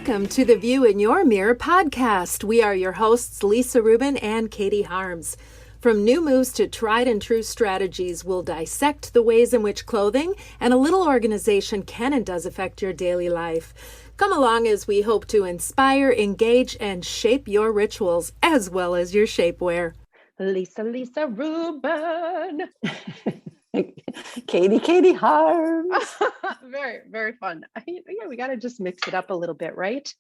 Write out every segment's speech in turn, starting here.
Welcome to the View in Your Mirror podcast. We are your hosts, Lisa Rubin and Katie Harms. From new moves to tried and true strategies, we'll dissect the ways in which clothing and a little organization can and does affect your daily life. Come along as we hope to inspire, engage, and shape your rituals as well as your shapewear. Lisa Rubin. Katie Harms. Very, very fun. We got to just mix it up a little bit, right?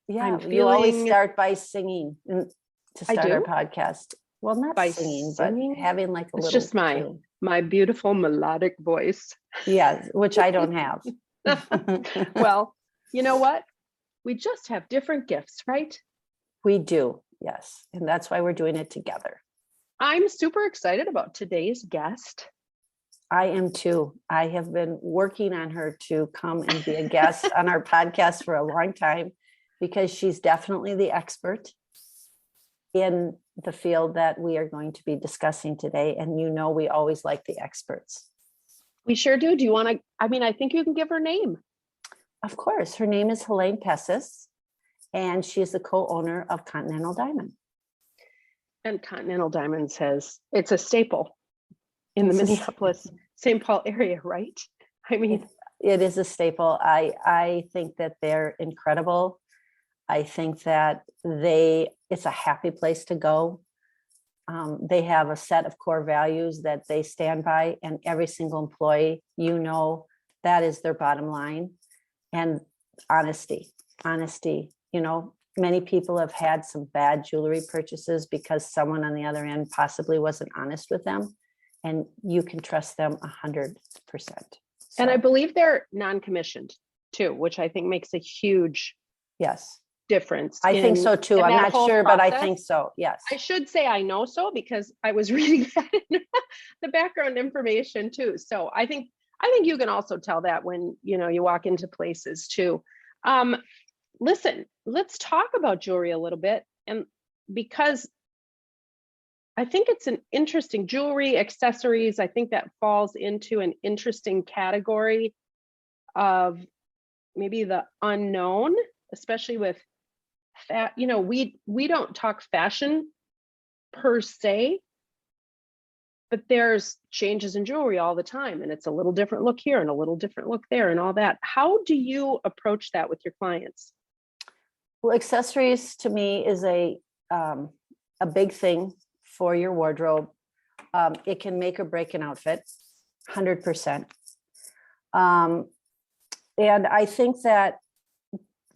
Yeah, you always start by singing to start our podcast. Well, not by singing, but having like a little. It's just my beautiful melodic voice. Yeah, which I don't have. Well, you know what? We just have different gifts, right? We do, yes. And that's why we're doing it together. I'm super excited about today's guest. I am too. I have been working on her to come and be a guest on our podcast for a long time because she's definitely the expert in the field that we are going to be discussing today. And you know, we always like the experts. We sure do. Do you want to? I think you can give her name. Of course. Her name is Helain Pesis, and she is the co-owner of Continental Diamond. And Continental Diamond says it's a staple in the Minneapolis, St. Paul area, right? I mean, it is a staple. I think that they're incredible. I think that it's a happy place to go. They have a set of core values that they stand by, and every single employee, that is their bottom line. And honesty, many people have had some bad jewelry purchases because someone on the other end possibly wasn't honest with them. And you can trust them 100%. And I believe they're non-commissioned too, which I think makes a huge difference. I think so too. I'm not sure, but I think so. Yes. I should say I know so because I was reading that in the background information too. So I think you can also tell that when you walk into places too. Listen, let's talk about jewelry a little bit, and because I think it's an interesting jewelry, accessories. I think that falls into an interesting category of maybe the unknown, especially with we don't talk fashion per se, but there's changes in jewelry all the time, and it's a little different look here and a little different look there and all that. How do you approach that with your clients? Well, accessories to me is a big thing for your wardrobe. It can make or break an outfit, 100%. And I think that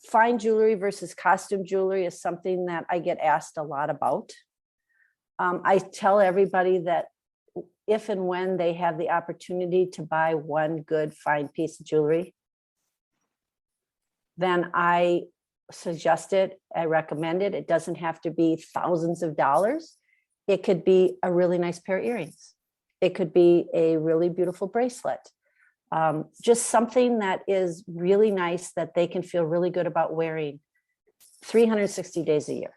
fine jewelry versus costume jewelry is something that I get asked a lot about. I tell everybody that if and when they have the opportunity to buy one good fine piece of jewelry, then I suggest it, I recommend it. It doesn't have to be thousands of dollars. It could be a really nice pair of earrings. It could be a really beautiful bracelet. Just something that is really nice that they can feel really good about wearing 360 days a year.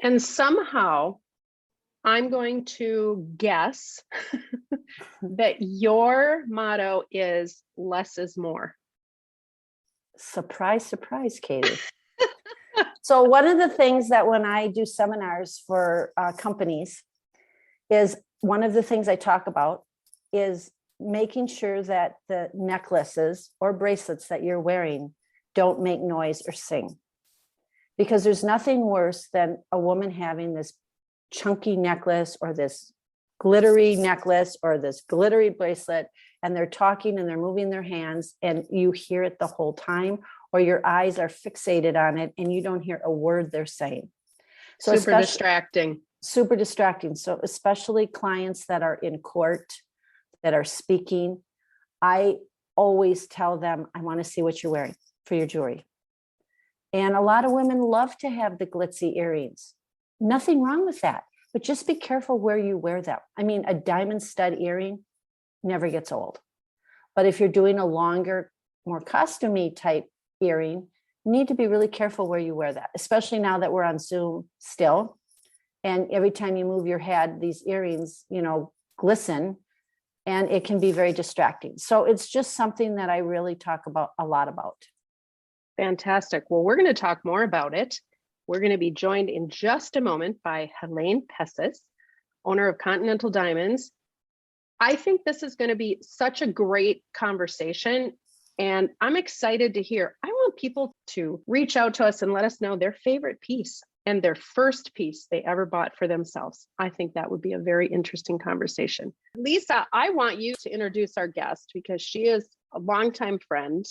And somehow I'm going to guess that your motto is less is more. Surprise, surprise, Katie. So one of the things that when I do seminars for companies is one of the things I talk about is making sure that the necklaces or bracelets that you're wearing don't make noise or sing. Because there's nothing worse than a woman having this chunky necklace or this glittery necklace or this glittery bracelet, and they're talking and they're moving their hands and you hear it the whole time, or your eyes are fixated on it and you don't hear a word they're saying. So super distracting. So especially clients that are in court, that are speaking, I always tell them, I want to see what you're wearing for your jewelry. And a lot of women love to have the glitzy earrings. Nothing wrong with that, but just be careful where you wear them. I mean, a diamond stud earring never gets old. But if you're doing a longer, more costumey type earring, you need to be really careful where you wear that, especially now that we're on Zoom still. And every time you move your head, these earrings, glisten, and it can be very distracting. So it's just something that I really talk about a lot about. Fantastic. Well, we're going to talk more about it. We're going to be joined in just a moment by Helain Pesis, owner of Continental Diamonds. I think this is going to be such a great conversation, and I'm excited to hear. I want people to reach out to us and let us know their favorite piece and their first piece they ever bought for themselves. I think that would be a very interesting conversation. Lisa, I want you to introduce our guest because she is a longtime friend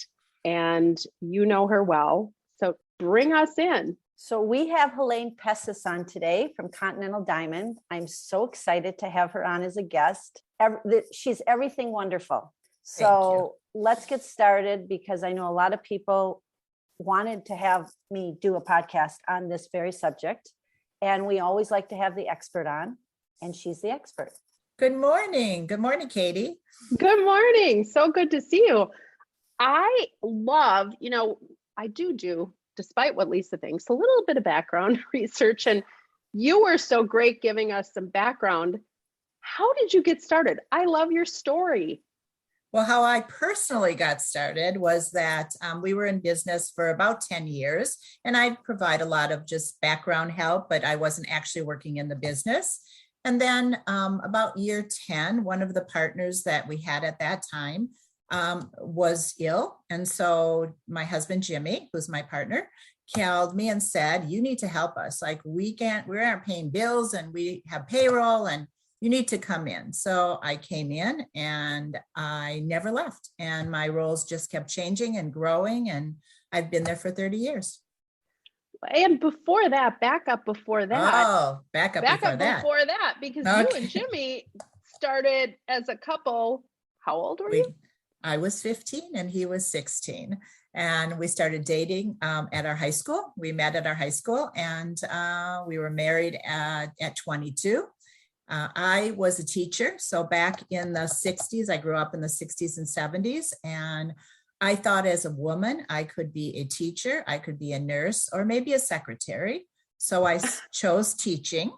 and you know her well. So bring us in. So we have Helain Pesis on today from Continental Diamond. I'm so excited to have her on as a guest. She's everything wonderful. So let's get started because I know a lot of people wanted to have me do a podcast on this very subject. And we always like to have the expert on, and she's the expert. Good morning. Good morning, Katie. Good morning. So good to see you. I love, I do, despite what Lisa thinks, a little bit of background research. And you were so great giving us some background. How did you get started? I love your story. Well, how I personally got started was that we were in business for about 10 years, and I'd provide a lot of just background help, but I wasn't actually working in the business. And then about year 10, one of the partners that we had at that time was ill. And so my husband, Jimmy, who's my partner, called me and said, you need to help us. Like we aren't paying bills and we have payroll and you need to come in. So I came in and I never left. And my roles just kept changing and growing. And I've been there for 30 years. And before that, back up before that. Oh, back up before that, because you and Jimmy started as a couple. How old were you? I was 15 and he was 16. And we started dating at our high school. We met at our high school and we were married at 22. I was a teacher. So back in the 60s, I grew up in the 60s and 70s. And I thought as a woman, I could be a teacher, I could be a nurse, or maybe a secretary. So I chose teaching.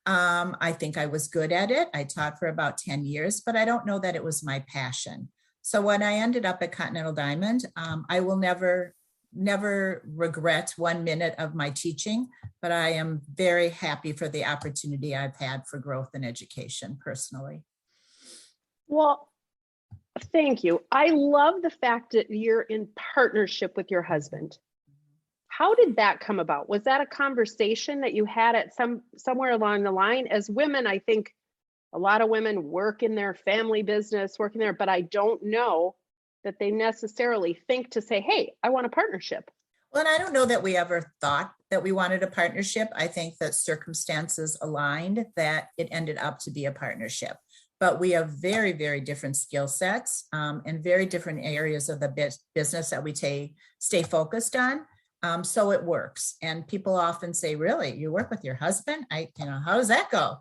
I think I was good at it. I taught for about 10 years, but I don't know that it was my passion. So when I ended up at Continental Diamond, I will never regret 1 minute of my teaching, but I am very happy for the opportunity I've had for growth and education personally. Well, thank you. I love the fact that you're in partnership with your husband. How did that come about? Was that a conversation that you had at somewhere along the line? As women, I think a lot of women work in their family business, working there, but I don't know that they necessarily think to say, hey, I want a partnership. Well, and I don't know that we ever thought that we wanted a partnership. I think that circumstances aligned that it ended up to be a partnership. But we have very, very different skill sets and very different areas of the business that we stay focused on. So it works. And people often say, really, you work with your husband? How does that go?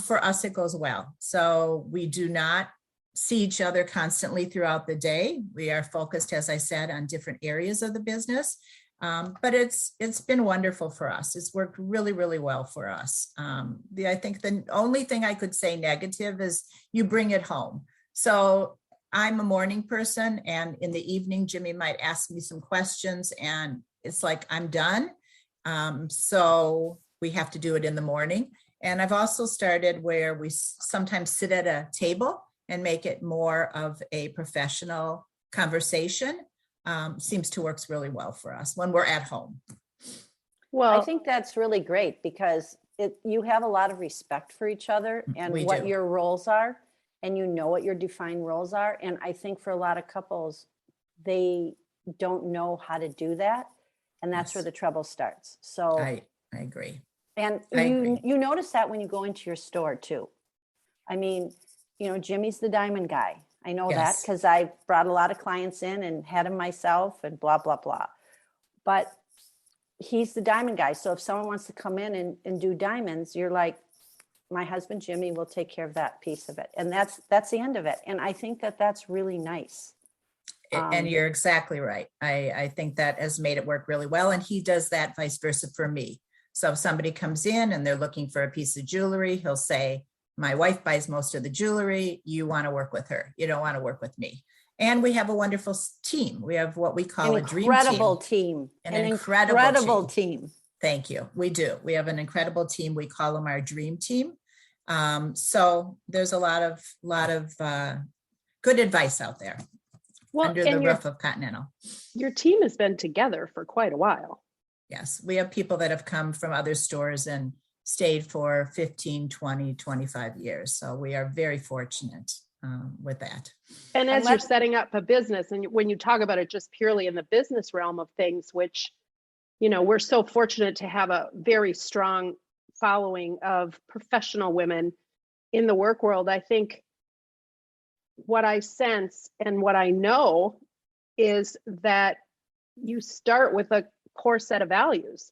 For us, it goes well. So we do not see each other constantly throughout the day. We are focused, as I said, on different areas of the business. But it's been wonderful for us. It's worked really, really well for us. I think the only thing I could say negative is you bring it home. So I'm a morning person, and in the evening, Jimmy might ask me some questions, and it's like I'm done. So we have to do it in the morning. And I've also started where we sometimes sit at a table and make it more of a professional conversation. Seems to work really well for us when we're at home. Well, I think that's really great because you have a lot of respect for each other and what your roles are, and you know what your defined roles are. And I think for a lot of couples, they don't know how to do that. And that's where the trouble starts. So I agree. And you notice that when you go into your store too. I mean, Jimmy's the diamond guy. I know that because I brought a lot of clients in and had him myself and blah, blah, blah. But he's the diamond guy. So if someone wants to come in and do diamonds, you're like, my husband, Jimmy, will take care of that piece of it. And that's the end of it. And I think that that's really nice. And you're exactly right. I think that has made it work really well. And he does that vice versa for me. So if somebody comes in and they're looking for a piece of jewelry, he'll say, my wife buys most of the jewelry. You want to work with her. You don't want to work with me. And we have a wonderful team. We have what we call An a dream incredible team. team. An An incredible incredible team. Thank you. We do. We have an incredible team. We call them our dream team. So there's a lot of good advice out there under the roof of Continental. Your team has been together for quite a while. Yes, we have people that have come from other stores and stayed for 15, 20, 25 years. So we are very fortunate with that. And as you're setting up a business, and when you talk about it just purely in the business realm of things, which, you know, we're so fortunate to have a very strong following of professional women in the work world. I think what I sense and what I know is that you start with a core set of values,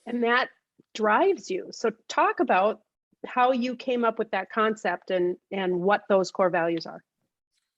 and that drives you. So talk about how you came up with that concept and what those core values are.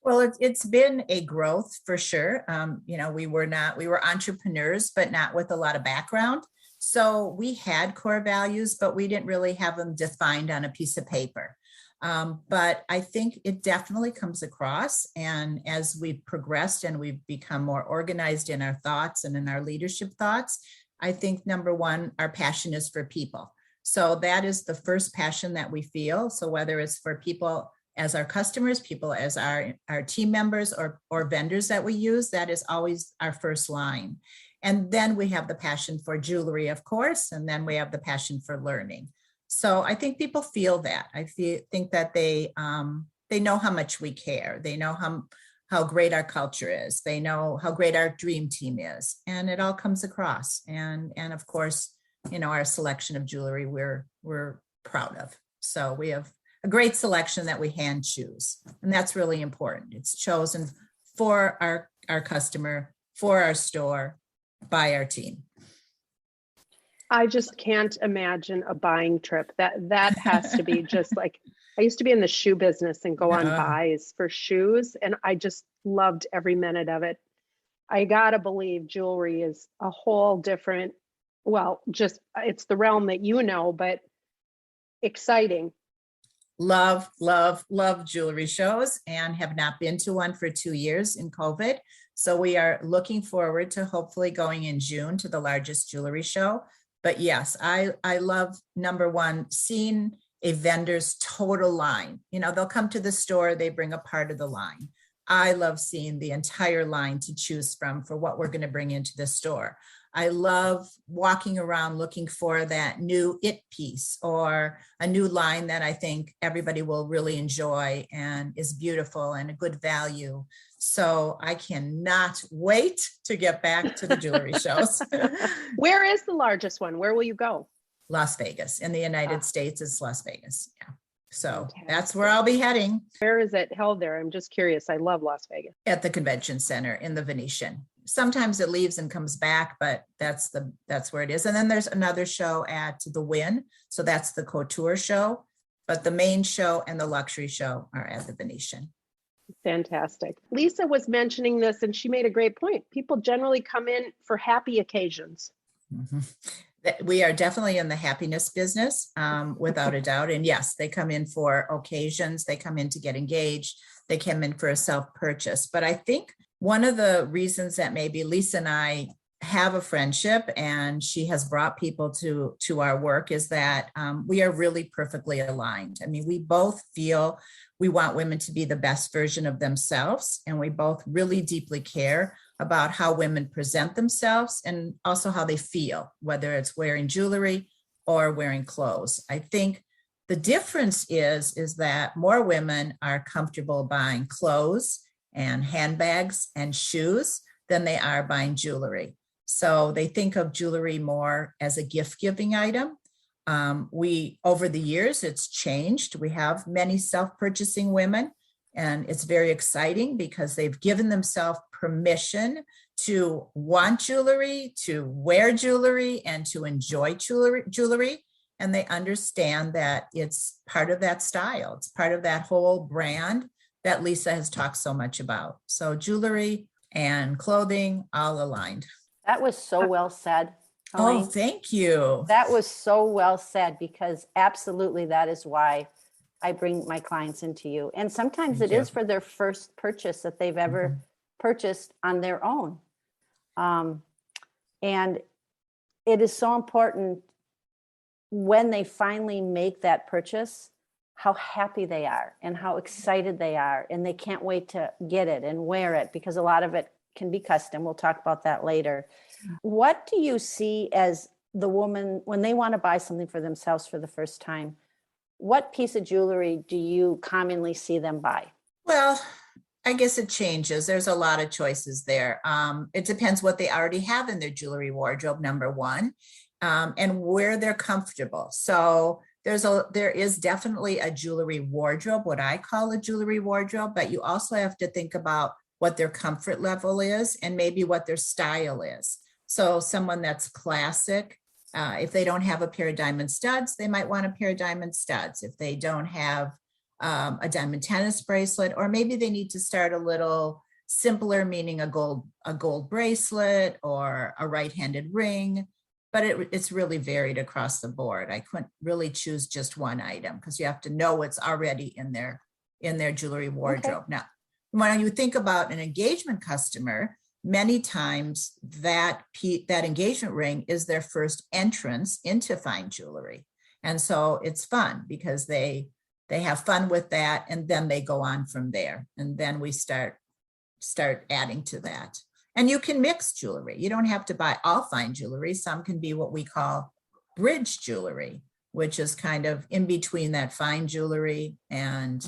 Well, it's been a growth for sure. You know, we were entrepreneurs, but not with a lot of background. So we had core values, but we didn't really have them defined on a piece of paper. But I think it definitely comes across. And as we've progressed and we've become more organized in our thoughts and in our leadership thoughts, I think number one, our passion is for people. So that is the first passion that we feel. So whether it's for people as our customers, people as our team members or vendors that we use, that is always our first line. And then we have the passion for jewelry, of course, and then we have the passion for learning. So I think people feel that. Think that they know how much we care. They know how great our culture is. They know how great our dream team is, and it all comes across. And of course, you know, our selection of jewelry we're proud of. So we have a great selection that we hand choose, and that's really important. It's chosen for our customer, for our store, by our team. I just can't imagine a buying trip. That has to be just like, I used to be in the shoe business and go on buys for shoes, and I just loved every minute of it. I gotta believe jewelry is a whole different, well, just it's the realm that you know, but exciting. Love jewelry shows, and have not been to one for 2 years in COVID. So we are looking forward to hopefully going in June to the largest jewelry show. But yes, I love, number one, seeing a vendor's total line. You know, they'll come to the store, they bring a part of the line. I love seeing the entire line to choose from for what we're going to bring into the store. I love walking around looking for that new it piece or a new line that I think everybody will really enjoy and is beautiful and a good value. So I cannot wait to get back to the jewelry shows. Where is the largest one? Where will you go? Las Vegas. In the United States, it's Las Vegas. Yeah. So that's where I'll be heading. Where is it held there? I'm just curious. I love Las Vegas. At the convention center in the Venetian. Sometimes it leaves and comes back, but that's where it is. And then there's another show at the Wynn. So that's the couture show, but the main show and the luxury show are at the Venetian. Fantastic. Lisa was mentioning this and she made a great point. People generally come in for happy occasions. Mm-hmm. We are definitely in the happiness business, without a doubt. And yes, they come in for occasions. They come in to get engaged. They come in for a self-purchase. But I think one of the reasons that maybe Lisa and I have a friendship and she has brought people to our work is that we are really perfectly aligned. I mean, we both feel we want women to be the best version of themselves, and we both really deeply care about how women present themselves and also how they feel, whether it's wearing jewelry or wearing clothes. I think the difference is that more women are comfortable buying clothes and handbags and shoes than they are buying jewelry. So they think of jewelry more as a gift-giving item. Over the years, it's changed. We have many self-purchasing women, and it's very exciting because they've given themselves permission to want jewelry, to wear jewelry, and to enjoy jewelry. And they understand that it's part of that style. It's part of that whole brand that Lisa has talked so much about. So jewelry and clothing, all aligned. That was so well said. Oh, Helain. thank you. That was so well said, because absolutely that is why I bring my clients into you. And sometimes Thank it you. is for their first purchase that they've ever purchased on their own. And it is so important when they finally make that purchase, how happy they are and how excited they are. And they can't wait to get it and wear it, because a lot of it can be custom. We'll talk about that later. What do you see as the woman, when they want to buy something for themselves for the first time, what piece of jewelry do you commonly see them buy? Well, I guess it changes. There's a lot of choices there. It depends what they already have in their jewelry wardrobe, number one, and where they're comfortable. So there is definitely a jewelry wardrobe, what I call a jewelry wardrobe, but you also have to think about what their comfort level is and maybe what their style is. So someone that's classic, if they don't have a pair of diamond studs, they might want a pair of diamond studs. If they don't have a diamond tennis bracelet, or maybe they need to start a little simpler, meaning a gold bracelet or a right-handed ring. But it's really varied across the board. I couldn't really choose just one item because you have to know what's already in their jewelry wardrobe. Okay. Now, when you think about an engagement customer, many times that engagement ring is their first entrance into fine jewelry. And so it's fun because they have fun with that, and then they go on from there. And then we start adding to that. And you can mix jewelry. You don't have to buy all fine jewelry. Some can be what we call bridge jewelry, which is kind of in between that fine jewelry and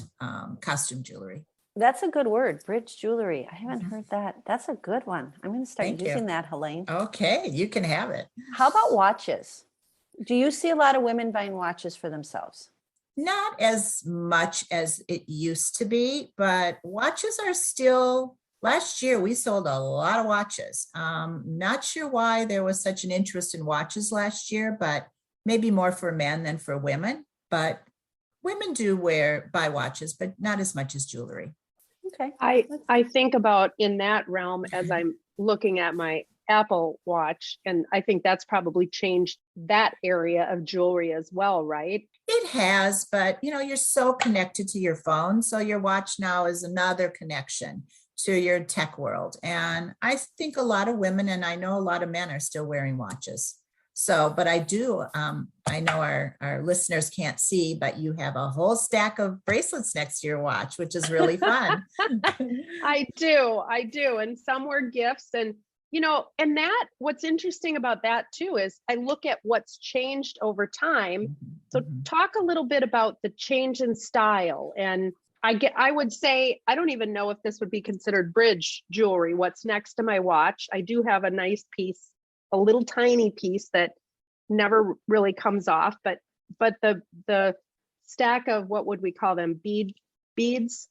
costume jewelry. That's a good word, bridge jewelry. I haven't heard that. That's a good one. I'm going to start using that, Helain. Okay, you can have it. How about watches? Do you see a lot of women buying watches for themselves? Not as much as it used to be, but watches are still, last year we sold a lot of watches. Not sure why there was such an interest in watches last year, but maybe more for men than for women. But women do buy watches, but not as much as jewelry. Okay. I think about in that realm as I'm looking at my Apple Watch, and I think that's probably changed that area of jewelry as well, right? It has, but you're so connected to your phone. So your watch now is another connection to your tech world. And I think a lot of women, and I know a lot of men, are still wearing watches. So, but I do, I know our listeners can't see, but you have a whole stack of bracelets next to your watch, which is really fun. I do. And some were gifts. And, and what's interesting about that too, is I look at what's changed over time. So talk a little bit about the change in style. And I would say, I don't even know if this would be considered bridge jewelry, what's next to my watch. I do have a nice piece, a little tiny piece that never really comes off, but the stack of, what would we call them, beads?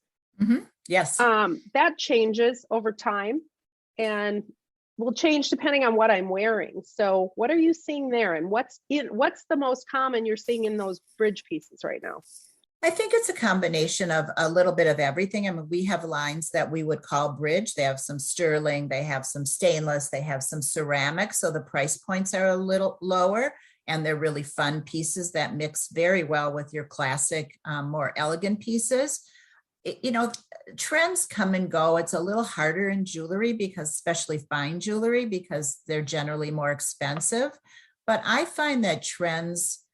Yes. That changes over time and will change depending on what I'm wearing. So what are you seeing there, and what's the most common you're seeing in those bridge pieces right now? I think it's a combination of a little bit of everything. I mean, we have lines that we would call bridge. They have some sterling, they have some stainless, they have some ceramic. So the price points are a little lower, and they're really fun pieces that mix very well with your classic, more elegant pieces. Trends come and go. It's a little harder in jewelry, because especially fine jewelry, because they're generally more expensive. But I find that trends,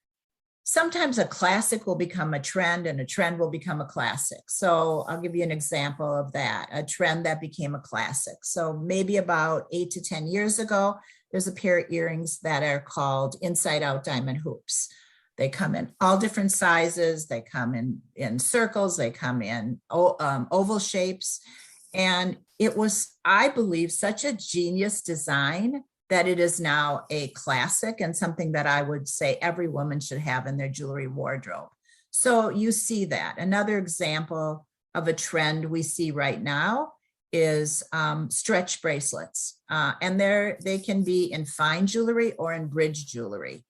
sometimes a classic will become a trend, and a trend will become a classic. So I'll give you an example of that, a trend that became a classic. So maybe about 8 to 10 years ago, there's a pair of earrings that are called inside out diamond hoops. They come in all different sizes. They come in circles. They come in oval shapes. And it was, I believe, such a genius design that it is now a classic, and something that I would say every woman should have in their jewelry wardrobe. So you see that. Another example of a trend we see right now is stretch bracelets. And they can be in fine jewelry or in bridge jewelry.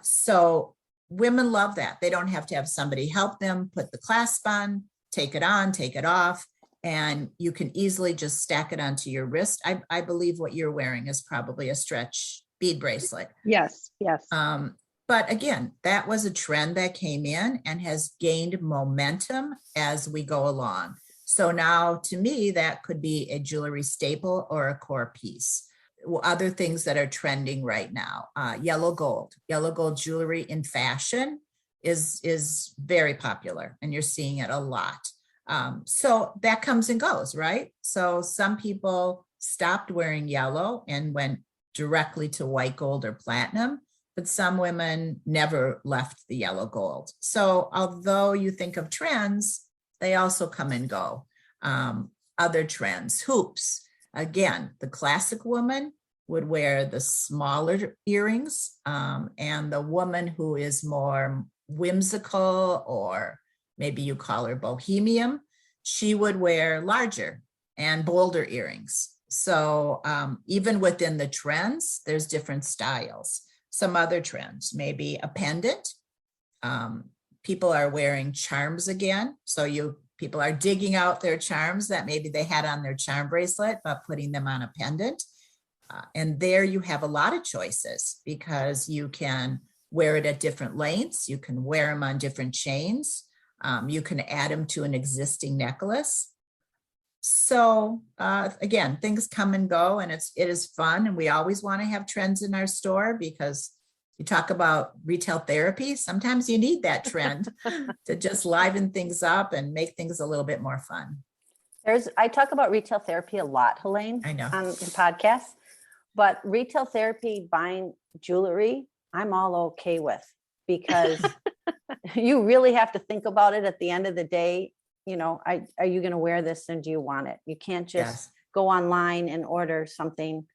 So women love that. They don't have to have somebody help them put the clasp on, take it off. And you can easily just stack it onto your wrist. I believe what you're wearing is probably a stretch bead bracelet. Yes. But But again, that was a trend that came in and has gained momentum as we go along. So now to me, that could be a jewelry staple or a core piece. Other things that are trending right now, yellow gold jewelry in fashion is very popular, and you're seeing it a lot. So that comes and goes, right? So some people stopped wearing yellow and went directly to white gold or platinum, but some women never left the yellow gold. So although you think of trends, they also come and go. Other trends, hoops. Again, the classic woman would wear the smaller earrings, and the woman who is more whimsical, or maybe you call her bohemian, she would wear larger and bolder earrings. So even within the trends, there's different styles. Some other trends, maybe a pendant. People are wearing charms again. So people are digging out their charms that maybe they had on their charm bracelet, but putting them on a pendant. And there you have a lot of choices, because you can wear it at different lengths. You can wear them on different chains. You can add them to an existing necklace. So again, things come and go, and it is fun. And we always want to have trends in our store, because you talk about retail therapy. Sometimes you need that trend to just liven things up and make things a little bit more fun. I talk about retail therapy a lot, Helain, I know. on the podcast, but retail therapy, buying jewelry, I'm all okay with, because you really have to think about it at the end of the day. You know, are you going to wear this, and do you want it? You can't just go online and order something.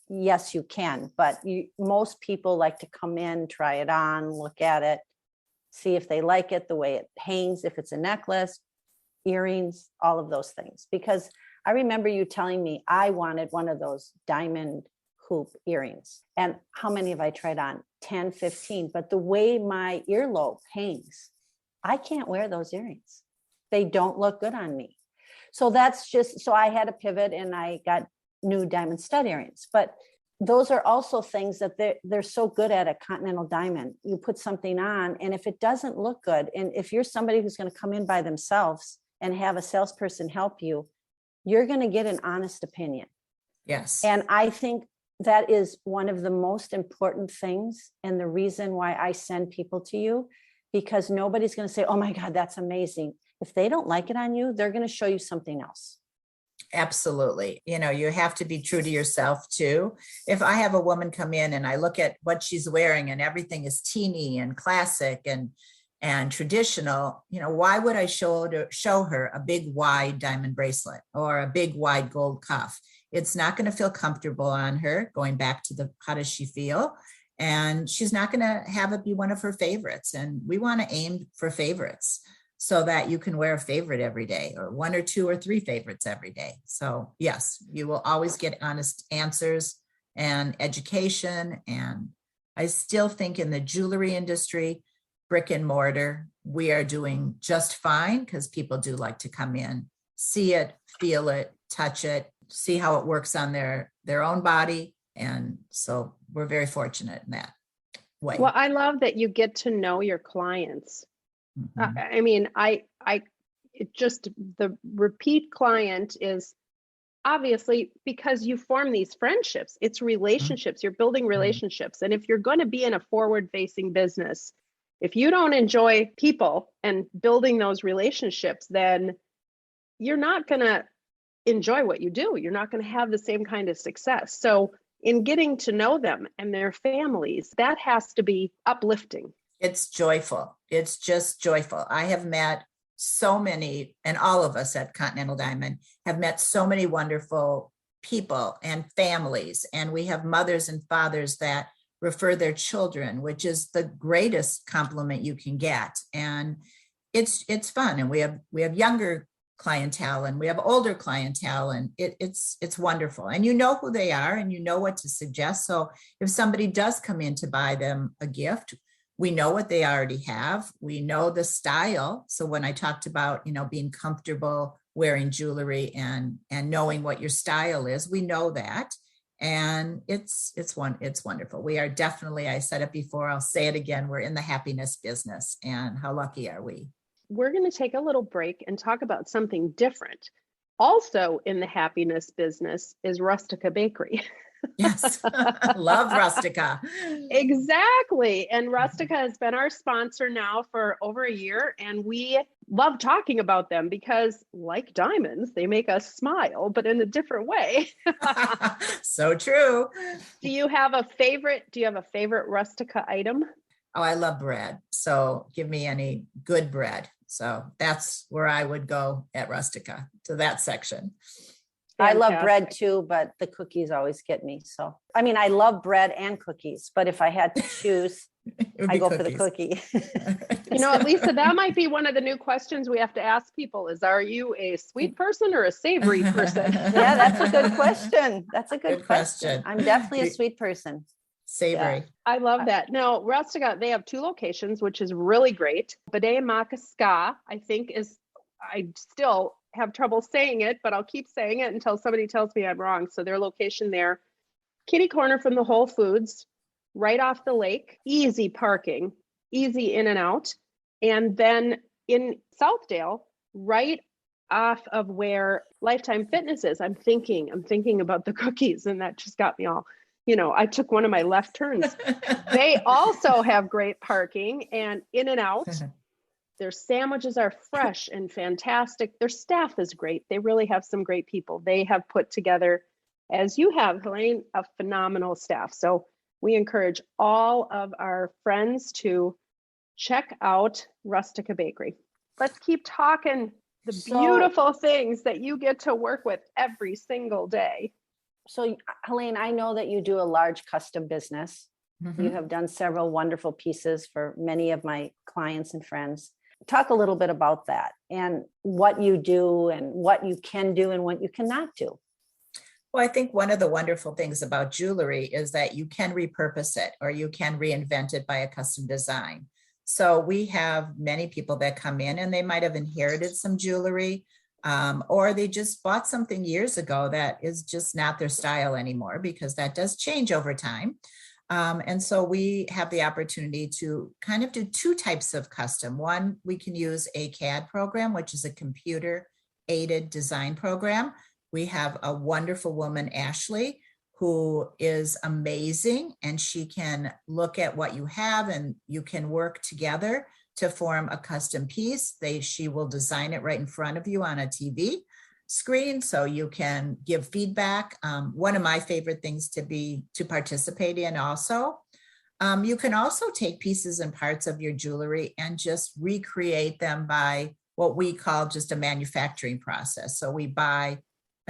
Yes, you can, but most people like to come in, try it on, look at it, see if they like it, the way it hangs, if it's a necklace, earrings, all of those things. Because I remember you telling me I wanted one of those diamond hoop earrings. And how many have I tried on? 10, 15. But the way my earlobe hangs, I can't wear those earrings. They don't look good on me. So so I had to pivot, and I got new diamond stud earrings. But those are also things that they're so good at Continental Diamond. You put something on, and if it doesn't look good, and if you're somebody who's going to come in by themselves and have a salesperson help you, you're going to get an honest opinion. Yes. And I think that is one of the most important things, and the reason why I send people to you, because nobody's going to say, oh my God, that's amazing. If they don't like it on you, they're going to show you something else. Absolutely. You know, you have to be true to yourself too. If I have a woman come in and I look at what she's wearing and everything is teeny and classic and traditional, you know, why would I show her a big wide diamond bracelet or a big wide gold cuff? It's not going to feel comfortable on her, going back to how does she feel? And she's not going to have it be one of her favorites. And we want to aim for favorites, so that you can wear a favorite every day, or one or two or three favorites every day. So yes, you will always get honest answers and education. And I still think in the jewelry industry, brick and mortar, we are doing just fine, because people do like to come in, see it, feel it, touch it, see how it works on their own body. And so we're very fortunate in that way. Well, I love that you get to know your clients. Mhm. I mean, it just, the repeat client is obviously because you form these friendships. It's relationships. You're building relationships. And if you're going to be in a forward-facing business, if you don't enjoy people and building those relationships, then you're not going to enjoy what you do. You're not going to have the same kind of success. So in getting to know them and their families, that has to be uplifting. It's joyful. It's just joyful. I have met so many, and all of us at Continental Diamond have met so many wonderful people and families. And we have mothers and fathers that refer their children, which is the greatest compliment you can get. And it's fun. And we have younger clientele, and we have older clientele, and it's wonderful. And you know who they are, and you know what to suggest. So if somebody does come in to buy them a gift, we know what they already have. We know the style. So when I talked about, you know, being comfortable wearing jewelry and knowing what your style is, we know that. And it's wonderful. We are definitely, I said it before, I'll say it again, we're in the happiness business, and how lucky are we? We're going to take a little break and talk about something different. Also in the happiness business is Rustica Bakery. Yes, love Rustica. Exactly. And Rustica has been our sponsor now for over a year, and we love talking about them because, like diamonds, they make us smile, but in a different way. So true. Do you have a favorite Rustica item? Oh, I love bread. So give me any good bread. So that's where I would go at Rustica, to that section. I love Fantastic. bread too, but the cookies always get me. So, I mean, I love bread and cookies, but if I had to choose, It would I be go for the cookies. cookie. You know, Lisa, that might be one of the new questions we have to ask people is, are you a sweet person or a savory person? Yeah, that's a good question. That's a good Good question. question. I'm definitely a sweet person. Savory. I love that. Now, Rustica, they have 2 locations, which is really great. Bade Makaska, I think I still have trouble saying it, but I'll keep saying it until somebody tells me I'm wrong. So their location there, kitty corner from the Whole Foods, right off the lake, easy parking, easy in and out. And then in Southdale, right off of where Lifetime Fitness is. I'm thinking about the cookies, and that just got me all, I took one of my left turns. They also have great parking and in and out. Their sandwiches are fresh and fantastic. Their staff is great. They really have some great people. They have put together, as you have, Helain, a phenomenal staff. So we encourage all of our friends to check out Rustica Bakery. Let's keep talking the beautiful things that you get to work with every single day. So, Helain, I know that you do a large custom business. Mhm. You have done several wonderful pieces for many of my clients and friends. Talk a little bit about that and what you do and what you can do and what you cannot do. Well, I think one of the wonderful things about jewelry is that you can repurpose it or you can reinvent it by a custom design. So we have many people that come in and they might have inherited some jewelry, or they just bought something years ago that is just not their style anymore, because that does change over time. And so we have the opportunity to kind of do 2 types of custom. One, we can use a CAD program, which is a computer aided design program. We have a wonderful woman, Ashley, who is amazing, and she can look at what you have and you can work together to form a custom piece. She will design it right in front of you on a TV screen, so you can give feedback. One of my favorite things to participate in also. You can also take pieces and parts of your jewelry and just recreate them by what we call just a manufacturing process. So we buy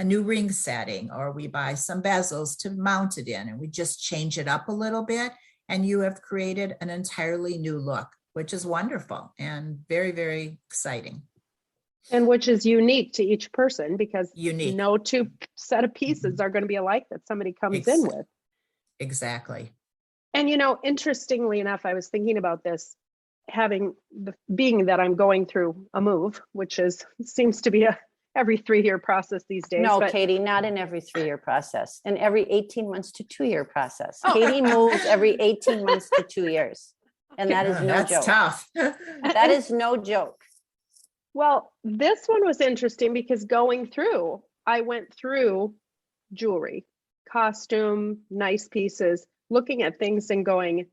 a new ring setting, or we buy some bezels to mount it in, and we just change it up a little bit, and you have created an entirely new look, which is wonderful and very, very exciting. And which is unique to each person, because Unique. no 2 set of pieces are going to be alike that somebody comes in with. Exactly. And, interestingly enough, I was thinking about this, being that I'm going through a move, which seems to be every 3-year process these days. No, but Katie, not in every 3-year process, and every 18 months to 2-year process. Katie moves every 18 months to 2 years. And that is no That's joke. tough. That is no joke. Well, this one was interesting because I went through jewelry, costume, nice pieces, looking at things and going,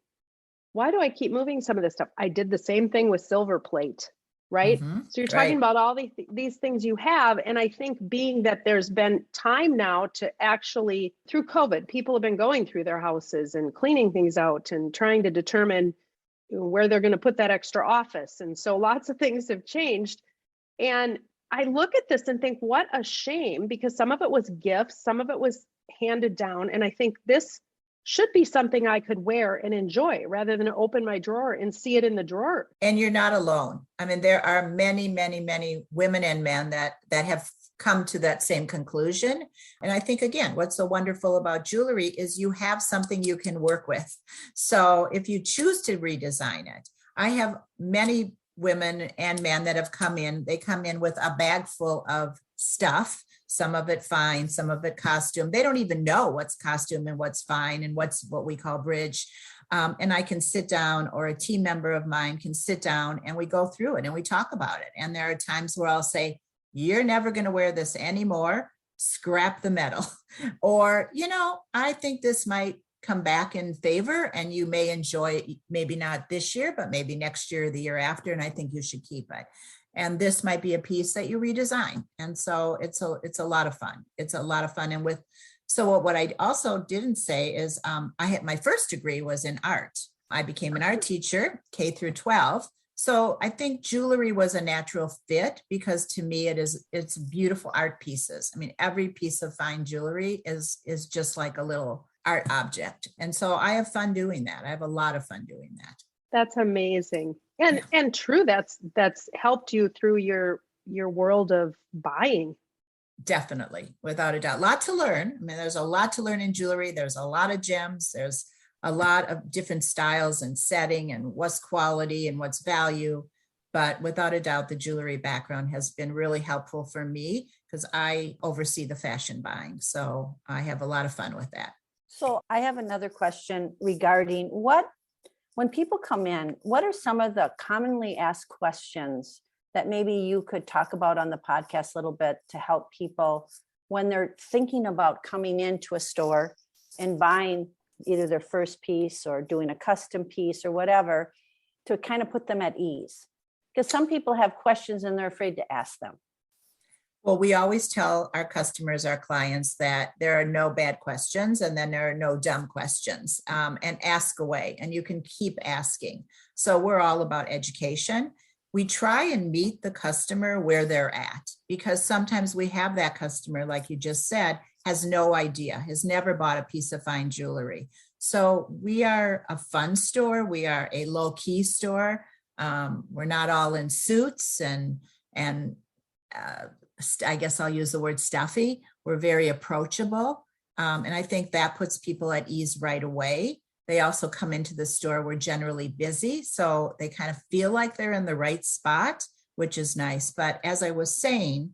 why do I keep moving some of this stuff? I did the same thing with silver plate, right? Mhm, So you're talking about all these things you have. And I think being that there's been time now to actually, through COVID, people have been going through their houses and cleaning things out and trying to determine where they're going to put that extra office. And so lots of things have changed. And I look at this and think, what a shame, because some of it was gifts, some of it was handed down. And I think this should be something I could wear and enjoy rather than open my drawer and see it in the drawer. And you're not alone. I mean, there are many, many, many women and men that have come to that same conclusion. And I think, again, what's so wonderful about jewelry is you have something you can work with. So if you choose to redesign it, I have many women and men that have come in, they come in with a bag full of stuff, some of it fine, some of it costume. They don't even know what's costume and what's fine and what's what we call bridge. And I can sit down, or a team member of mine can sit down, and we go through it and we talk about it. And there are times where I'll say, you're never going to wear this anymore. Scrap the metal. Or, I think this might come back in favor and you may enjoy it, maybe not this year, but maybe next year or the year after. And I think you should keep it. And this might be a piece that you redesign. And so it's a lot of fun. It's a lot of fun. And what I also didn't say is my first degree was in art. I became an art teacher, K through 12. So I think jewelry was a natural fit, because to me it's beautiful art pieces. I mean, every piece of fine jewelry is just like a little art object. And so I have fun doing that. I have a lot of fun doing that. That's amazing. And true, that's helped you through your world of buying. Definitely, without a doubt. A lot to learn. I mean, there's a lot to learn in jewelry. There's a lot of gems. There's a lot of different styles and setting and what's quality and what's value. But without a doubt, the jewelry background has been really helpful for me, because I oversee the fashion buying. So I have a lot of fun with that. So I have another question regarding when people come in, what are some of the commonly asked questions that maybe you could talk about on the podcast a little bit to help people when they're thinking about coming into a store and buying either their first piece or doing a custom piece or whatever, to kind of put them at ease? Because some people have questions and they're afraid to ask them. Well, we always tell our customers, our clients, that there are no bad questions and then there are no dumb questions, and ask away, and you can keep asking. So we're all about education. We try and meet the customer where they're at, because sometimes we have that customer, like you just said, has no idea, has never bought a piece of fine jewelry. So we are a fun store. We are a low-key store. We're not all in suits and I guess I'll use the word stuffy. We're very approachable. And I think that puts people at ease right away. They also come into the store. We're generally busy, so they kind of feel like they're in the right spot, which is nice. But as I was saying,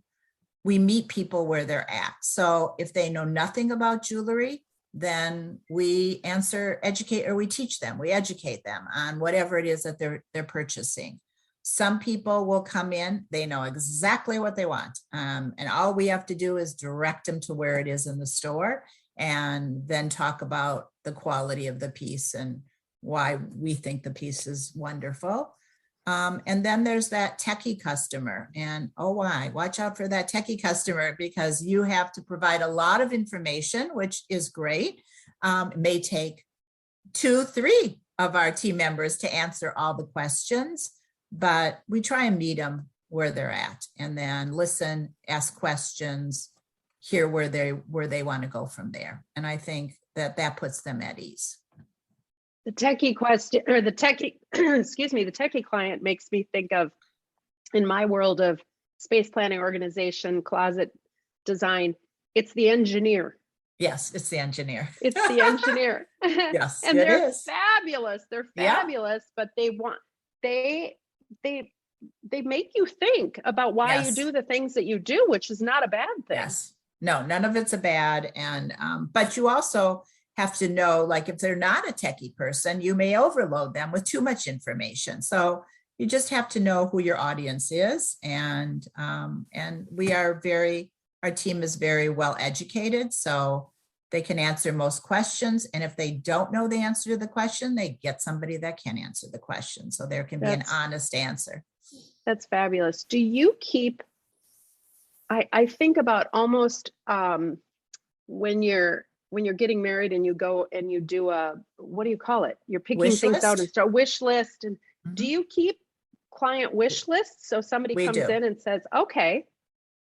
we meet people where they're at. So if they know nothing about jewelry, then we educate, or we teach them, we educate them on whatever it is that they're purchasing. Some people will come in, they know exactly what they want. And all we have to do is direct them to where it is in the store, and then talk about the quality of the piece and why we think the piece is wonderful. And then there's that techie customer, and watch out for that techie customer, because you have to provide a lot of information, which is great. It may take 2-3 of our team members to answer all the questions, but we try and meet them where they're at, and then listen, ask questions, hear where they want to go from there. And I think that puts them at ease. The techie question, or the techie, excuse me, the techie client makes me think of, in my world of space planning, organization, closet design, it's the engineer. Yes, it's the engineer. It's the engineer. Yes, and they're is. fabulous. They're fabulous, but they make you think about why you do the things that you do, which is not a bad thing. Yes. No, none of it's a bad. And, but you also have to know, like, if they're not a techie person, you may overload them with too much information. So you just have to know who your audience is. And our team is very well educated, so they can answer most questions. And if they don't know the answer to the question, they get somebody that can answer the question. So there can be an honest answer. That's fabulous. Do you keep, I think about almost when you're getting married and you go and you do what do you call it? You're picking things out and start wish list. And do you keep client wish lists? So somebody comes in and says, okay.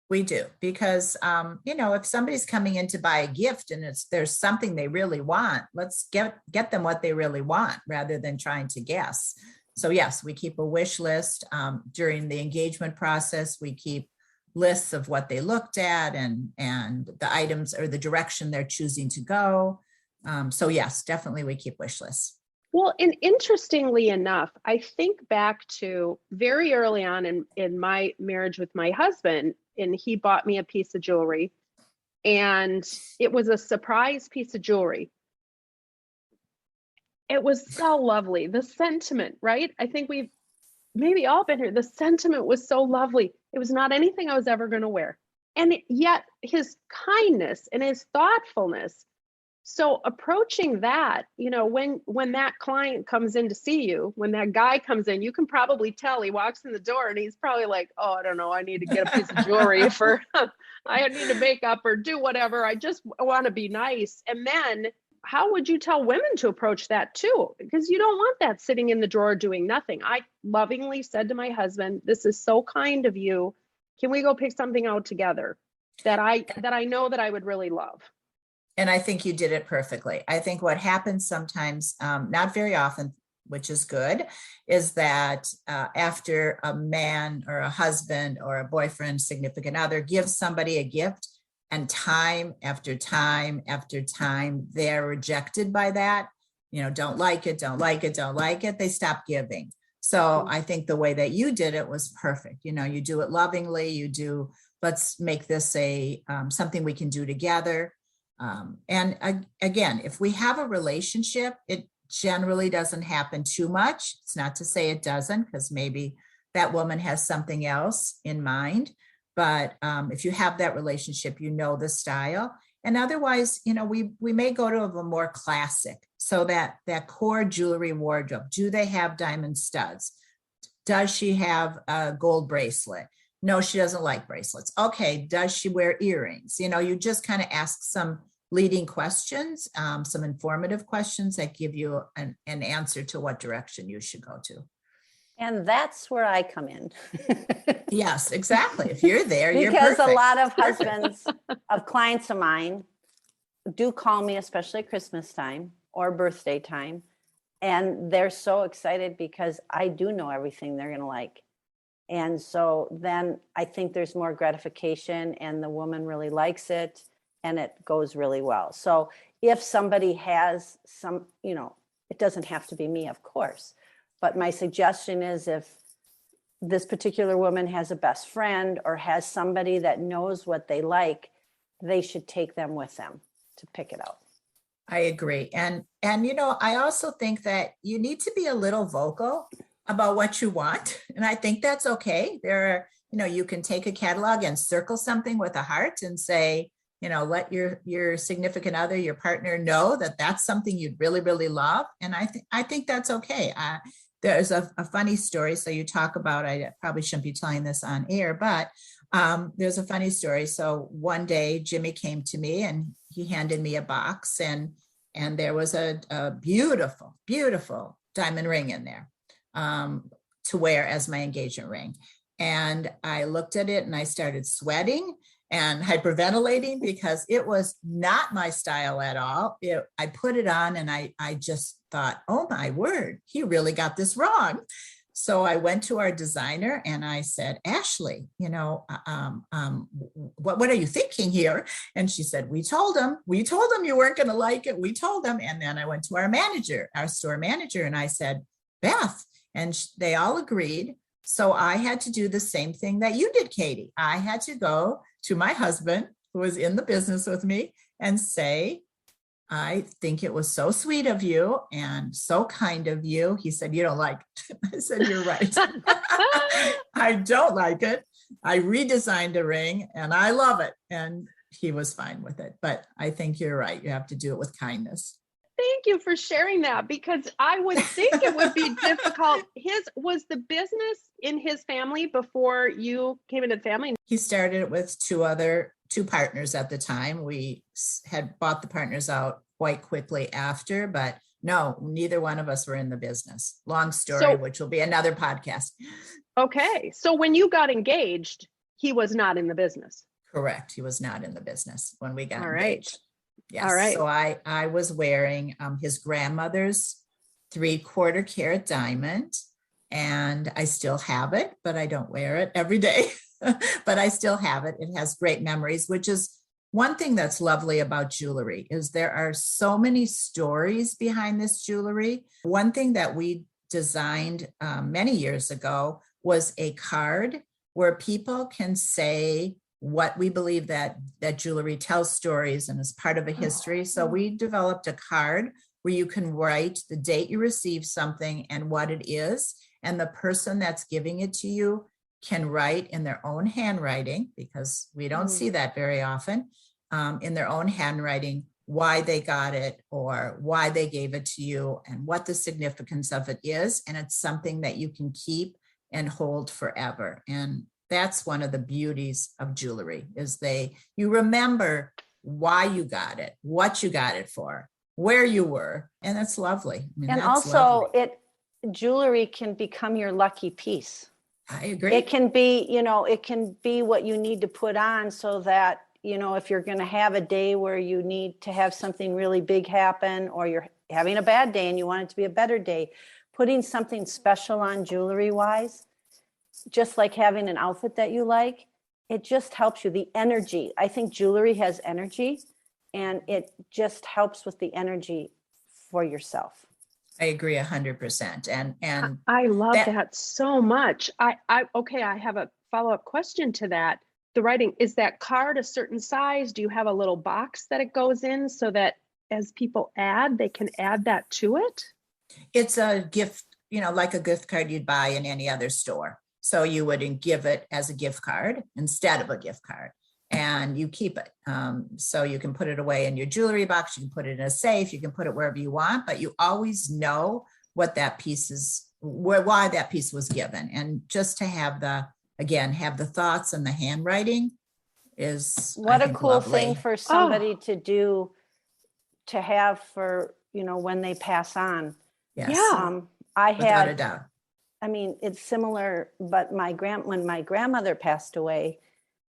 We do, because, if somebody's coming in to buy a gift and there's something they really want, let's get them what they really want rather than trying to guess. So yes, we keep a wish list. During the engagement process, we keep lists of what they looked at and the items or the direction they're choosing to go. So yes, definitely we keep wish lists. Well, and interestingly enough, I think back to very early on in my marriage with my husband, and he bought me a piece of jewelry, and it was a surprise piece of jewelry. It was so lovely. The sentiment, right? I think we've maybe all been here. The sentiment was so lovely. It was not anything I was ever going to wear. And yet his kindness and his thoughtfulness. So approaching that, when that client comes in to see you, when that guy comes in, you can probably tell he walks in the door and he's probably like, oh, I don't know, I need to get a piece of jewelry for, I need to make up or do whatever. I just want to be nice. And then how would you tell women to approach that too? Because you don't want that sitting in the drawer doing nothing. I lovingly said to my husband, this is so kind of you. Can we go pick something out together that I know that I would really love? And I think you did it perfectly. I think what happens sometimes, not very often, which is good, is that after a man or a husband or a boyfriend, significant other gives somebody a gift, and time after time after time, they're rejected by that, don't like it, don't like it, don't like it, they stop giving. So I think the way that you did it was perfect. You do it lovingly, let's make this something we can do together. And again, if we have a relationship, it generally doesn't happen too much. It's not to say it doesn't, because maybe that woman has something else in mind. But if you have that relationship, the style. And otherwise, we may go to a more classic. So that core jewelry wardrobe, do they have diamond studs? Does she have a gold bracelet? No, she doesn't like bracelets. Okay, does she wear earrings? You just kind of ask some leading questions, some informative questions that give you an answer to what direction you should go to. And that's where I come in. Yes, exactly. If you're there, you're because perfect. A lot of husbands of clients of mine do call me, especially at Christmas time or birthday time. And they're so excited because I do know everything they're going to like. And so then I think there's more gratification and the woman really likes it and it goes really well. So if somebody has some, it doesn't have to be me, of course. But my suggestion is if this particular woman has a best friend or has somebody that knows what they like, they should take them with them to pick it out. I agree. And I also think that you need to be a little vocal about what you want. And I think that's okay. You can take a catalog and circle something with a heart and say, let your significant other, your partner know that that's something you'd really, really love. And I think that's okay. There's a funny story. So you talk about, I probably shouldn't be telling this on air, but there's a funny story. So one day Jimmy came to me and he handed me a box and there was a beautiful, beautiful diamond ring in there to wear as my engagement ring. And I looked at it and I started sweating and hyperventilating because it was not my style at all. I put it on and I just thought, oh my word, he really got this wrong. So I went to our designer and I said, Ashley, what are you thinking here? And she said, we told him you weren't going to like it. We told him. And then I went to our store manager, and I said, Beth, and they all agreed. So I had to do the same thing that you did, Katie. I had to go to my husband, who was in the business with me, and say, I think it was so sweet of you and so kind of you. He said, you don't like it. I said, you're right. I don't like it. I redesigned a ring and I love it. And he was fine with it. But I think you're right. You have to do it with kindness. Thank you for sharing that, because I would think it would be difficult. Was the business in his family before you came into the family? He started with two partners at the time. We had bought the partners out quite quickly after, but no, neither one of us were in the business. Long story, which will be another podcast. Okay. So when you got engaged, he was not in the business. Correct. He was not in the business when we got engaged. Right. Yes. All right. So I was wearing his grandmother's 3/4 carat diamond, and I still have it, but I don't wear it every day. But I still have it. It has great memories, which is One thing that's lovely about jewelry is there are so many stories behind this jewelry. One thing that we designed many years ago was a card where people can say what we believe that jewelry tells stories and is part of a history. So we developed a card where you can write the date you receive something and what it is. And the person that's giving it to you can write in their own handwriting, because we don't see that very often, in their own handwriting, why they got it or why they gave it to you and what the significance of it is. And it's something that you can keep and hold forever. And that's one of the beauties of jewelry, is you remember why you got it, what you got it for, where you were. And that's lovely. I mean, And that's also lovely. jewelry can become your lucky piece. I agree. It can be, it can be what you need to put on so that, if you're going to have a day where you need to have something really big happen, or you're having a bad day and you want it to be a better day, putting something special on jewelry wise, just like having an outfit that you like, it just helps you. The energy, I think jewelry has energy, and it just helps with the energy for yourself. I agree 100%. And I love that so much. I have a follow-up question to that. The writing, is that card a certain size? Do you have a little box that it goes in so that as people add, they can add that to it? It's a gift, like a gift card you'd buy in any other store. So you wouldn't give it as a gift card instead of a gift card, and you keep it. So you can put it away in your jewelry box, you can put it in a safe, you can put it wherever you want, but you always know what that piece is, why that piece was given. And just to have the thoughts and the handwriting is what a cool lovely. thing for somebody to do, to have for, when they pass on. Yes. Yeah. Without a doubt. I mean, it's similar, but when my grandmother passed away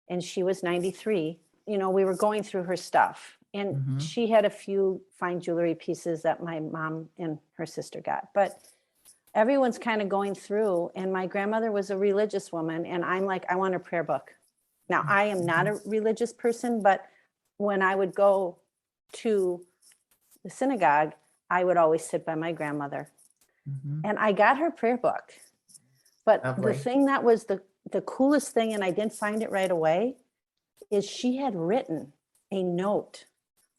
and she was 93, we were going through her stuff, and she had a few fine jewelry pieces that my mom and her sister got, but everyone's kind of going through, and my grandmother was a religious woman, and I'm like, I want a prayer book. Now, I am not a religious person, but when I would go to the synagogue, I would always sit by my grandmother. And I got her prayer book. But Lovely. The thing that was the coolest thing, and I didn't find it right away, is she had written a note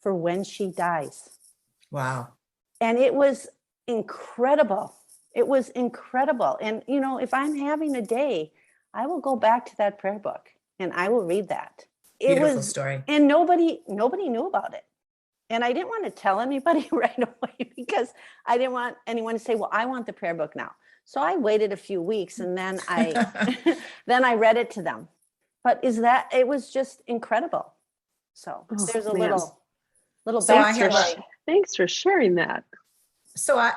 for when she dies. Wow. And it was incredible. It was incredible. And, if I'm having a day, I will go back to that prayer book and I will read that. Beautiful story. And nobody knew about it. And I didn't want to tell anybody right away, because I didn't want anyone to say, well, I want the prayer book now. So I waited a few weeks, and then I read it to them. But it was just incredible. So there's a little So backstory. Thanks for sharing that. So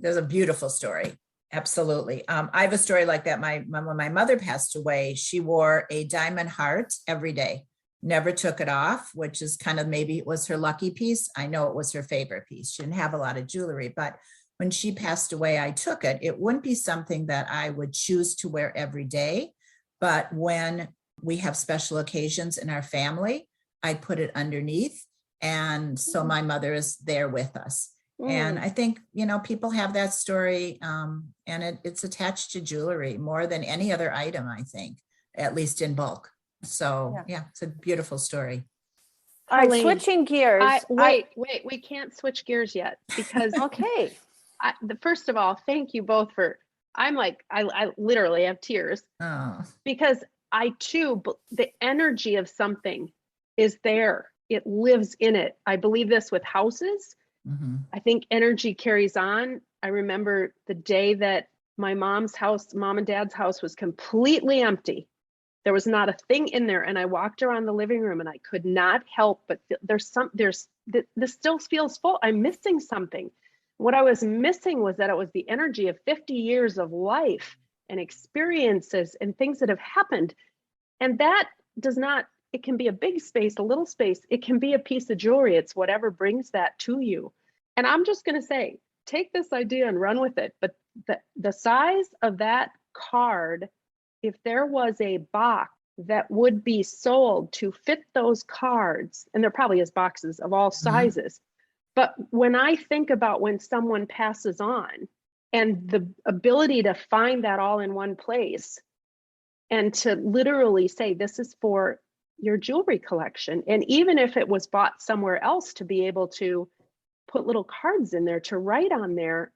there's a beautiful story. Absolutely. I have a story like that. When my mother passed away, she wore a diamond heart every day. Never took it off, which is kind of, maybe it was her lucky piece. I know it was her favorite piece. She didn't have a lot of jewelry, but when she passed away, I took it. It wouldn't be something that I would choose to wear every day, but when we have special occasions in our family, I put it underneath. And so my mother is there with us. And I think, people have that story, and it's attached to jewelry more than any other item, I think, at least in bulk. So yeah, it's a beautiful story. All right, Helain, switching gears. Wait, we can't switch gears yet, because okay. First of all, thank you both for, I literally have tears, because I too, the energy of something is there. It lives in it. I believe this with houses. I think energy carries on. I remember the day that my mom and dad's house was completely empty. There was not a thing in there. And I walked around the living room and I could not help but this still feels full. I'm missing something. What I was missing was that it was the energy of 50 years of life and experiences and things that have happened. And that it can be a big space, a little space. It can be a piece of jewelry. It's whatever brings that to you. And I'm just going to say, take this idea and run with it. But the size of that card, if there was a box that would be sold to fit those cards, and there probably is boxes of all sizes. But when I think about when someone passes on and the ability to find that all in one place and to literally say, this is for your jewelry collection. And even if it was bought somewhere else, to be able to put little cards in there to write on there,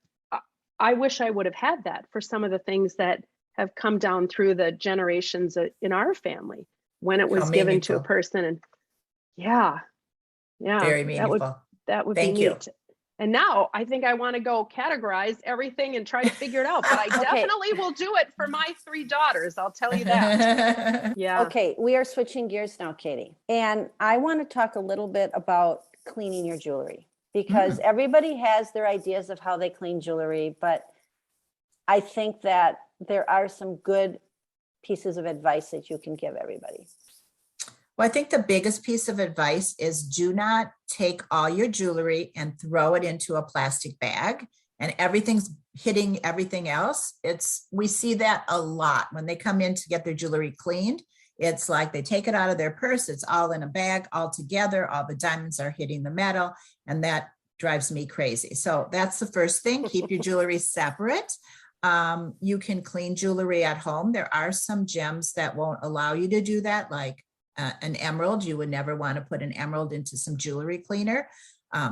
I wish I would have had that for some of the things that have come down through the generations in our family when it was given to a person. And yeah, Very meaningful. That would Thank be you. neat. And now I think I want to go categorize everything and try to figure it out, but I definitely will do it for my 3 daughters. I'll tell you that. Yeah. Okay, we are switching gears now, Katie. And I want to talk a little bit about cleaning your jewelry, because everybody has their ideas of how they clean jewelry, but I think that there are some good pieces of advice that you can give everybody. Well, I think the biggest piece of advice is do not take all your jewelry and throw it into a plastic bag and everything's hitting everything else. We see that a lot when they come in to get their jewelry cleaned. It's like they take it out of their purse. It's all in a bag all together. All the diamonds are hitting the metal, and that drives me crazy. So that's the first thing. Keep your jewelry separate. You can clean jewelry at home. There are some gems that won't allow you to do that, like an emerald. You would never want to put an emerald into some jewelry cleaner.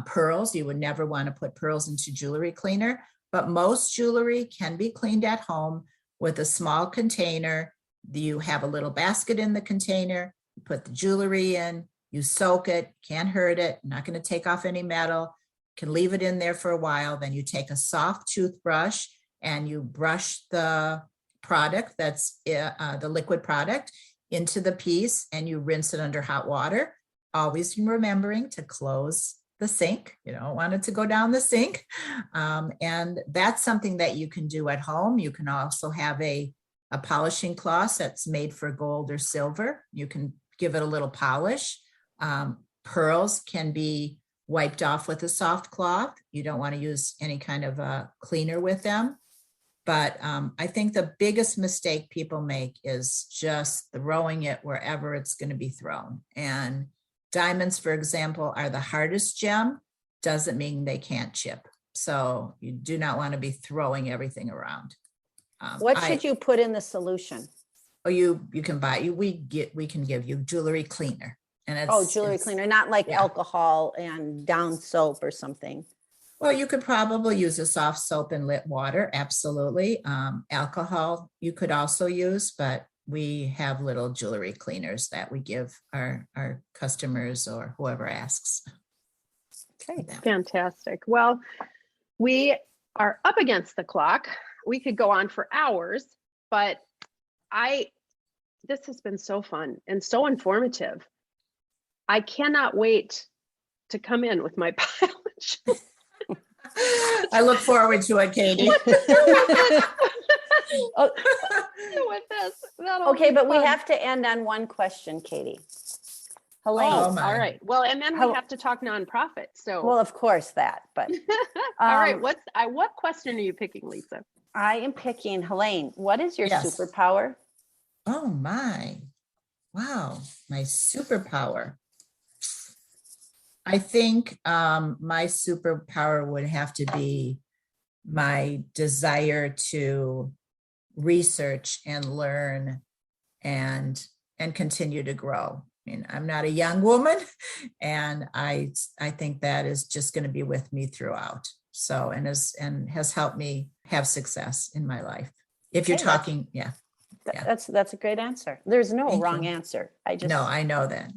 Pearls, you would never want to put pearls into jewelry cleaner, but most jewelry can be cleaned at home with a small container. You have a little basket in the container, you put the jewelry in, you soak it, can't hurt it, not going to take off any metal, can leave it in there for a while. Then you take a soft toothbrush and you brush the product, that's the liquid product, into the piece, and you rinse it under hot water, always remembering to close the sink. You don't want it to go down the sink. And that's something that you can do at home. You can also have a polishing cloth that's made for gold or silver. You can give it a little polish. Pearls can be wiped off with a soft cloth. You don't want to use any kind of a cleaner with them. But I think the biggest mistake people make is just throwing it wherever it's going to be thrown. And diamonds, for example, are the hardest gem. Doesn't mean they can't chip. So you do not want to be throwing everything around. What should you put in the solution? Oh, you can buy, we can give you jewelry cleaner. And it's jewelry cleaner, not like alcohol and down soap or something. Well, you could probably use a soft soap and lit water. Absolutely. Alcohol you could also use, but we have little jewelry cleaners that we give our customers or whoever asks. Okay, fantastic. Well, we are up against the clock. We could go on for hours, but this has been so fun and so informative. I cannot wait to come in with my pile of jewelry. I look forward to it, Katie. With this. Okay, but we have to end on one question, Katie. Helain. All right. Well, and then we have to talk nonprofit. So well, of course that, but all right. What question are you picking, Lisa? I am picking Helain. What is your Yes. superpower? Oh my. Wow. My superpower. I think my superpower would have to be my desire to research and learn and continue to grow. I mean, I'm not a young woman, and I think that is just going to be with me throughout. So, and has helped me have success in my life. If you're talking, That's a great answer. There's no wrong answer. No, I know that.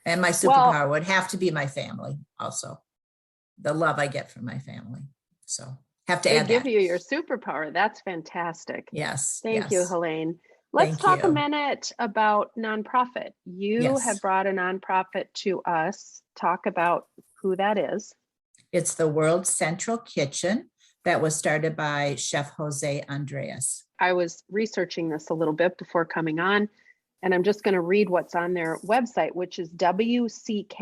And my superpower would have to be my family also. The love I get from my family. So have to add that. Give you your superpower. That's fantastic. Yes. Thank you, Helain. Let's talk a minute about nonprofit. You have brought a nonprofit to us. Talk about who that is. It's the World Central Kitchen that was started by Chef Jose Andres. I was researching this a little bit before coming on, and I'm just going to read what's on their website, which is wck.org.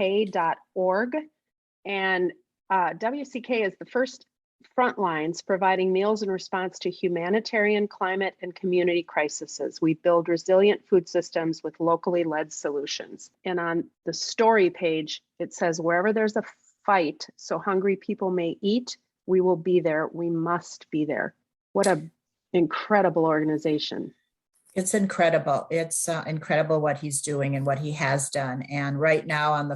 And WCK is the first front lines, providing meals in response to humanitarian, climate, and community crises. We build resilient food systems with locally led solutions. And on the story page, it says, wherever there's a fight so hungry people may eat, we will be there. We must be there. What a incredible organization. It's incredible. It's incredible what he's doing and what he has done. And right now on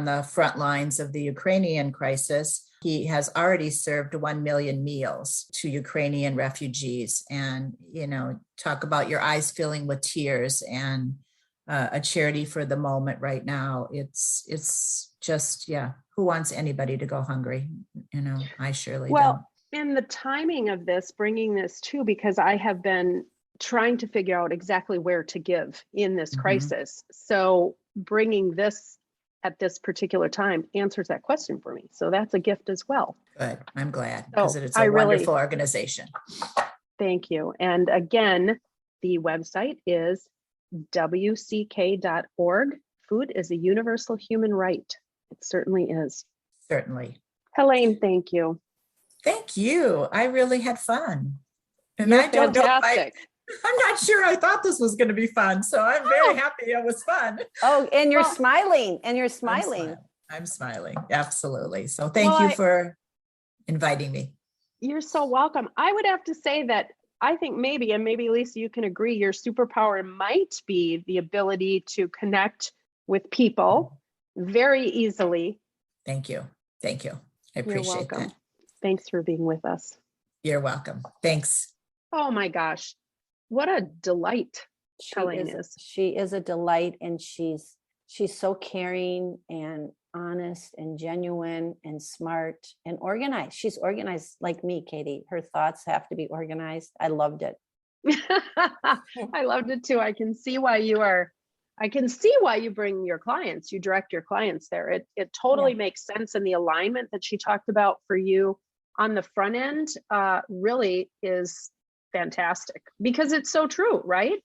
the front lines of the Ukrainian crisis, he has already served 1 million meals to Ukrainian refugees. And, you know, talk about your eyes filling with tears and a charity for the moment right now. It's just, yeah, who wants anybody to go hungry? You know, I surely don't. And the timing of this, bringing this too, because I have been trying to figure out exactly where to give in this crisis. So bringing this at this particular time answers that question for me. So that's a gift as well. Good. I'm glad, because it's a really wonderful organization. Thank you. And again, the website is wck.org. Food is a universal human right. It certainly is. Certainly. Helain, thank you. Thank you. I really had fun. And You're I don't fantastic. I'm not sure I thought this was going to be fun. So I'm very happy it was fun. Oh, and you're smiling, and you're smiling. I'm smiling. Absolutely. So thank you for inviting me. You're so welcome. I would have to say that I think maybe, and maybe Lisa, you can agree, your superpower might be the ability to connect with people very easily. Thank you. Thank you. I appreciate that. Thanks for being with us. You're welcome. Thanks. Oh my gosh. What a delight Helain is. She is a delight, and she's so caring and honest and genuine and smart and organized. She's organized like me, Katie. Her thoughts have to be organized. I loved it. I loved it too. I can see why you bring your clients, you direct your clients there. It totally makes sense. And the alignment that she talked about for you on the front end really is fantastic, because it's so true, right?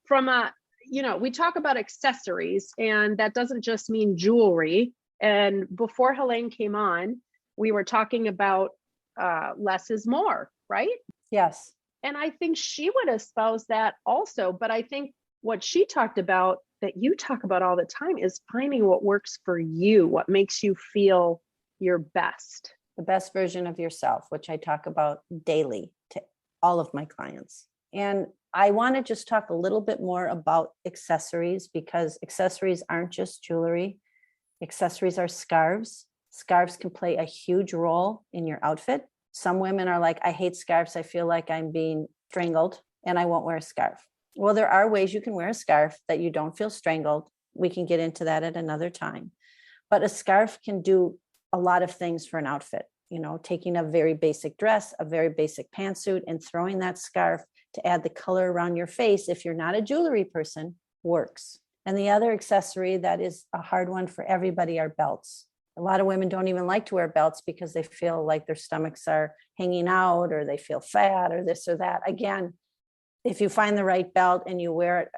From we talk about accessories, and that doesn't just mean jewelry. And before Helain came on, we were talking about less is more, right? Yes. And I think she would espouse that also. But I think what she talked about, that you talk about all the time, is finding what works for you, what makes you feel your best. The best version of yourself, which I talk about daily to all of my clients. And I want to just talk a little bit more about accessories, because accessories aren't just jewelry. Accessories are scarves. Scarves can play a huge role in your outfit. Some women are like, I hate scarves. I feel like I'm being strangled and I won't wear a scarf. Well, there are ways you can wear a scarf that you don't feel strangled. We can get into that at another time. But a scarf can do a lot of things for an outfit. You know, taking a very basic dress, a very basic pantsuit, and throwing that scarf to add the color around your face, if you're not a jewelry person, works. And the other accessory that is a hard one for everybody are belts. A lot of women don't even like to wear belts because they feel like their stomachs are hanging out, or they feel fat, or this or that. Again, if you find the right belt and you wear it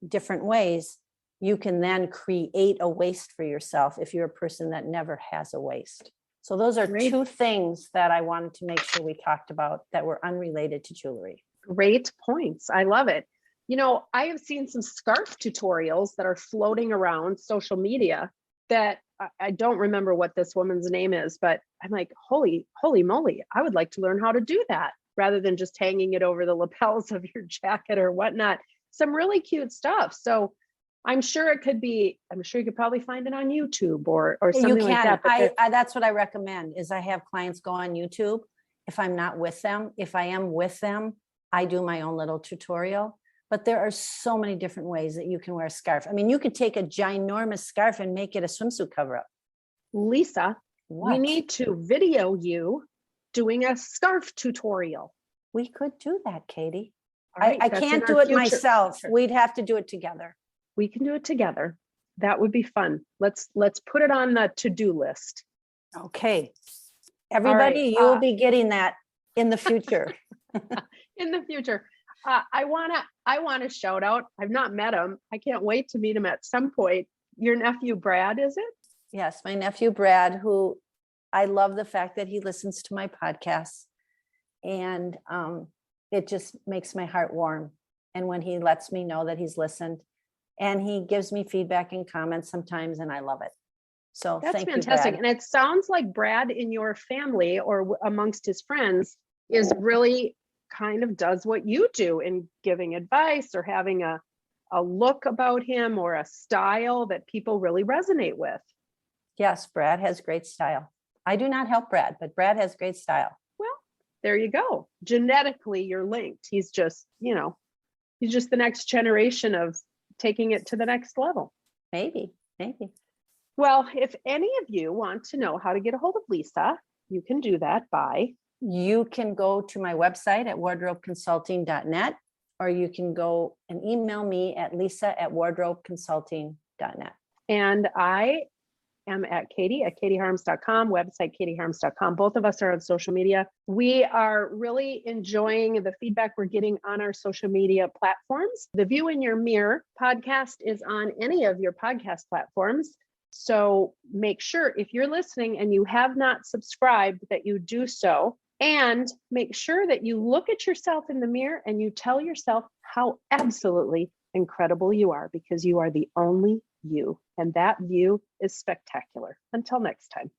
different ways, you can then create a waist for yourself if you're a person that never has a waist. So those are two things that I wanted to make sure we talked about that were unrelated to jewelry. Great points. I love it. You know, I have seen some scarf tutorials that are floating around social media that I don't remember what this woman's name is, but I'm like, holy moly, I would like to learn how to do that, rather than just hanging it over the lapels of your jacket or whatnot. Some really cute stuff. So I'm sure you could probably find it on YouTube or something like that. I that's what I recommend, is I have clients go on YouTube. If I'm not with them, if I am with them, I do my own little tutorial. But there are so many different ways that you can wear a scarf. I mean, you could take a ginormous scarf and make it a swimsuit cover-up. Lisa, we need to video you doing a scarf tutorial. We could do that, Katie. Right, I can't do it myself. We'd have to do it together. We can do it together. That would be fun. Let's put it on the to-do list. Okay. Everybody, you'll be getting that in the future. In the future. I want to shout out. I've not met him. I can't wait to meet him at some point. Your nephew, Brad, is it? Yes, my nephew, Brad, who I love the fact that he listens to my podcasts, and it just makes my heart warm. And when he lets me know that he's listened, and he gives me feedback and comments sometimes, and I love it. So That's thank fantastic. you, Brad. And it sounds like Brad in your family or amongst his friends is really kind of does what you do in giving advice or having a look about him or a style that people really resonate with. Yes, Brad has great style. I do not help Brad, but Brad has great style. Well, there you go. Genetically, you're linked. He's just, he's just the next generation of taking it to the next level. Maybe. Well, if any of you want to know how to get a hold of Lisa, you can do that by. You can go to my website at wardrobeconsulting.net, or you can go and email me at lisa@wardrobeconsulting.net. And I am at katieharms.com, website katieharms.com. Both of us are on social media. We are really enjoying the feedback we're getting on our social media platforms. The View in Your Mirror podcast is on any of your podcast platforms. So make sure if you're listening and you have not subscribed that you do so, and make sure that you look at yourself in the mirror and you tell yourself how absolutely incredible you are, because you are the only you. And that view is spectacular. Until next time.